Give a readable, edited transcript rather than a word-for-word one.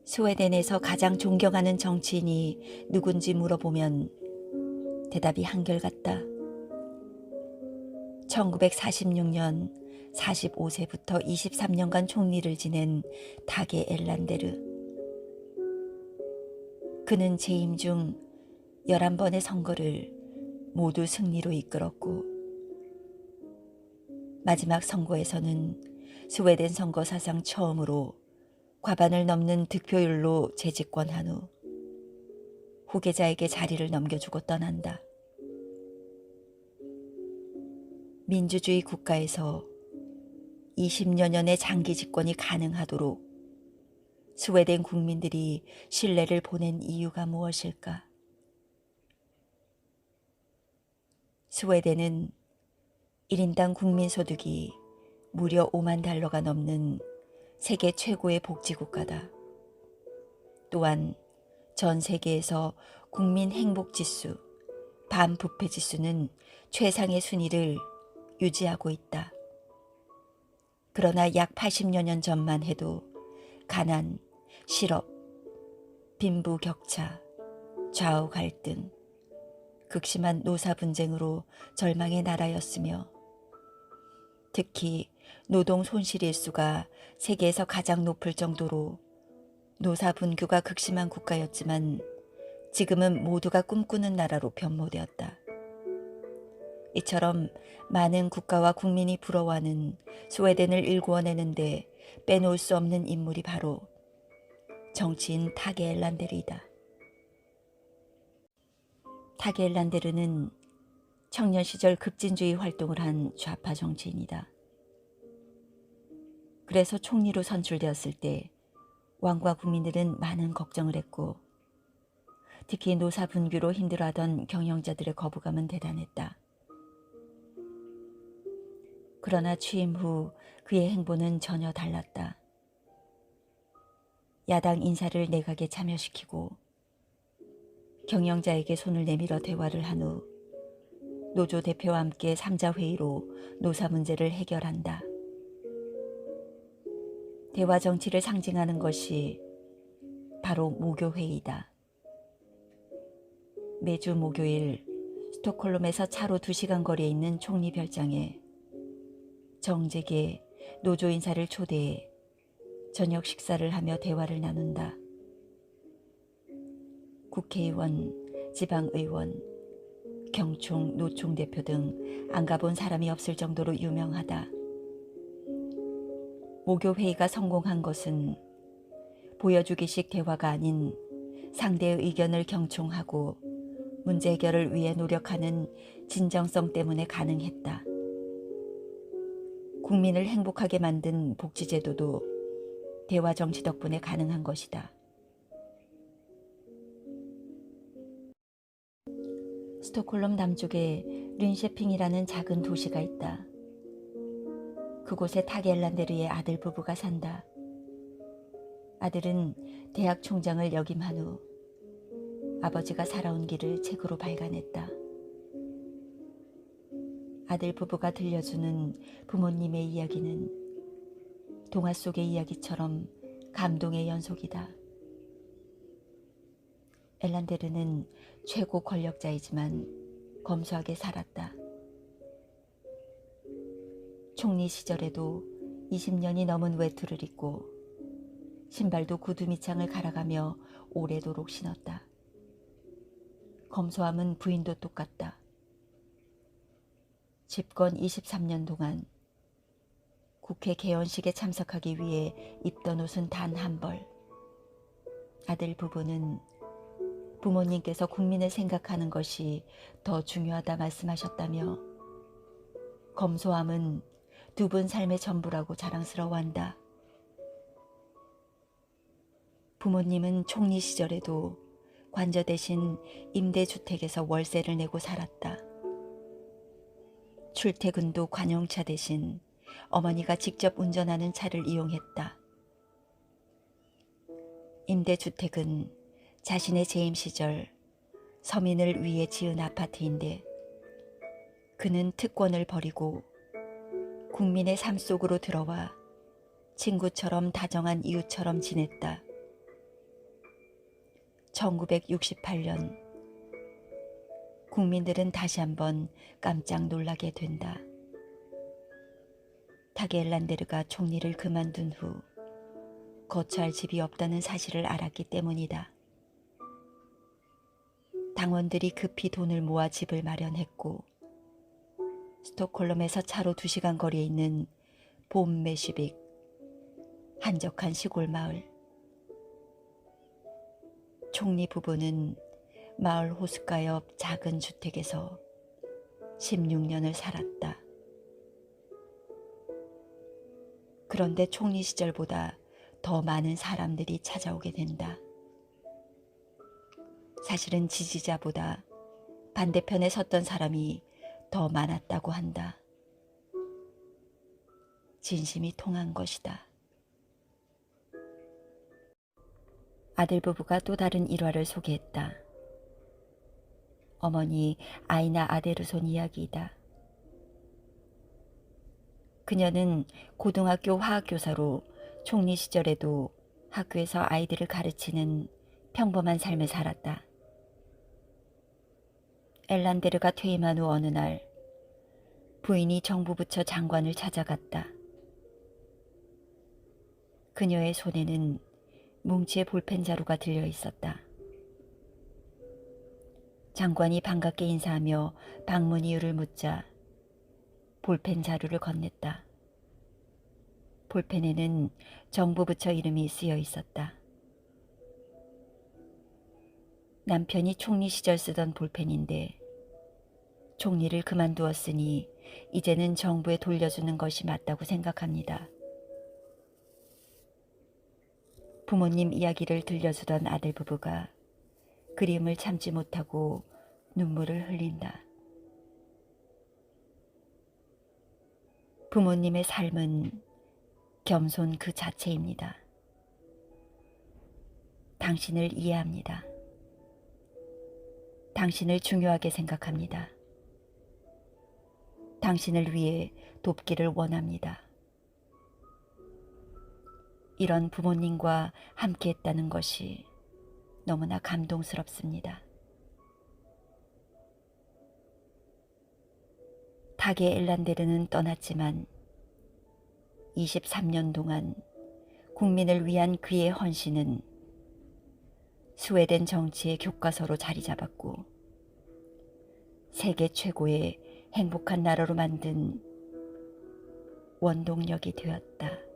스웨덴에서 가장 존경하는 정치인이 누군지 물어보면 대답이 한결같다. 1946년 45세부터 23년간 총리를 지낸 타게 엘란데르. 그는 재임 중 11번의 선거를 모두 승리로 이끌었고 마지막 선거에서는 스웨덴 선거 사상 처음으로 과반을 넘는 득표율로 재집권한 후 후계자에게 자리를 넘겨주고 떠난다. 민주주의 국가에서 20여 년의 장기 집권이 가능하도록 스웨덴 국민들이 신뢰를 보낸 이유가 무엇일까? 스웨덴은 1인당 국민소득이 무려 5만 달러가 넘는 세계 최고의 복지국가다. 또한 전 세계에서 국민 행복지수, 반부패지수는 최상의 순위를 유지하고 있다. 그러나 약 80여 년 전만 해도 가난, 실업, 빈부격차, 좌우 갈등, 극심한 노사 분쟁으로 절망의 나라였으며 특히 노동 손실 일수가 세계에서 가장 높을 정도로 노사 분규가 극심한 국가였지만 지금은 모두가 꿈꾸는 나라로 변모되었다. 이처럼 많은 국가와 국민이 부러워하는 스웨덴을 일구어내는데 빼놓을 수 없는 인물이 바로 정치인 타게 엘란데르이다. 타게 엘란데르는 청년 시절 급진주의 활동을 한 좌파 정치인이다. 그래서 총리로 선출되었을 때 왕과 국민들은 많은 걱정을 했고 특히 노사 분규로 힘들어하던 경영자들의 거부감은 대단했다. 그러나 취임 후 그의 행보는 전혀 달랐다. 야당 인사를 내각에 참여시키고 경영자에게 손을 내밀어 대화를 한 후 노조 대표와 함께 3자 회의로 노사 문제를 해결한다. 대화 정치를 상징하는 것이 바로 모교회의다. 매주 목요일 스톡홀름에서 차로 2시간 거리에 있는 총리 별장에 정재계 노조 인사를 초대해 저녁 식사를 하며 대화를 나눈다. 국회의원, 지방의원, 경총, 노총 대표 등 안 가본 사람이 없을 정도로 유명하다. 모교회의가 성공한 것은 보여주기식 대화가 아닌 상대의 의견을 경청하고 문제 해결을 위해 노력하는 진정성 때문에 가능했다. 국민을 행복하게 만든 복지제도도 대화 정치 덕분에 가능한 것이다. 스톡홀름 남쪽에 린셰핑이라는 작은 도시가 있다. 그곳에 타게 엘란데르의 아들 부부가 산다. 아들은 대학 총장을 역임한 후 아버지가 살아온 길을 책으로 발간했다. 아들 부부가 들려주는 부모님의 이야기는 동화 속의 이야기처럼 감동의 연속이다. 엘란데르는 최고 권력자이지만 검소하게 살았다. 총리 시절에도 20년이 넘은 외투를 입고 신발도 구두 밑창을 갈아가며 오래도록 신었다. 검소함은 부인도 똑같다. 집권 23년 동안 국회 개원식에 참석하기 위해 입던 옷은 단 한 벌. 아들 부부는 부모님께서 국민을 생각하는 것이 더 중요하다 말씀하셨다며 검소함은 두 분 삶의 전부라고 자랑스러워한다. 부모님은 총리 시절에도 관저 대신 임대주택에서 월세를 내고 살았다. 출퇴근도 관용차 대신 어머니가 직접 운전하는 차를 이용했다. 임대주택은 자신의 재임 시절 서민을 위해 지은 아파트인데 그는 특권을 버리고 국민의 삶 속으로 들어와 친구처럼 다정한 이웃처럼 지냈다. 1968년 국민들은 다시 한번 깜짝 놀라게 된다. 타게 엘란데르가 총리를 그만둔 후 거처할 집이 없다는 사실을 알았기 때문이다. 당원들이 급히 돈을 모아 집을 마련했고 스톡홀름에서 차로 2시간 거리에 있는 봄메시빅, 한적한 시골 마을. 총리 부부는 마을 호숫가 옆 작은 주택에서 16년을 살았다. 그런데 총리 시절보다 더 많은 사람들이 찾아오게 된다. 사실은 지지자보다 반대편에 섰던 사람이 더 많았다고 한다. 진심이 통한 것이다. 아들 부부가 또 다른 일화를 소개했다. 어머니 아이나 아데르손 이야기이다. 그녀는 고등학교 화학교사로 총리 시절에도 학교에서 아이들을 가르치는 평범한 삶을 살았다. 엘란데르가 퇴임한 후 어느 날 부인이 정부 부처 장관을 찾아갔다. 그녀의 손에는 뭉치의 볼펜 자루가 들려 있었다. 장관이 반갑게 인사하며 방문 이유를 묻자 볼펜 자루를 건넸다. 볼펜에는 정부 부처 이름이 쓰여 있었다. 남편이 총리 시절 쓰던 볼펜인데 총리를 그만두었으니 이제는 정부에 돌려주는 것이 맞다고 생각합니다. 부모님 이야기를 들려주던 아들 부부가 그리움을 참지 못하고 눈물을 흘린다. 부모님의 삶은 겸손 그 자체입니다. 당신을 이해합니다. 당신을 중요하게 생각합니다. 당신을 위해 돕기를 원합니다. 이런 부모님과 함께했다는 것이 너무나 감동스럽습니다. 타게 엘란데르는 떠났지만 23년 동안 국민을 위한 그의 헌신은 스웨덴 정치의 교과서로 자리 잡았고 세계 최고의 행복한 나라로 만든 원동력이 되었다.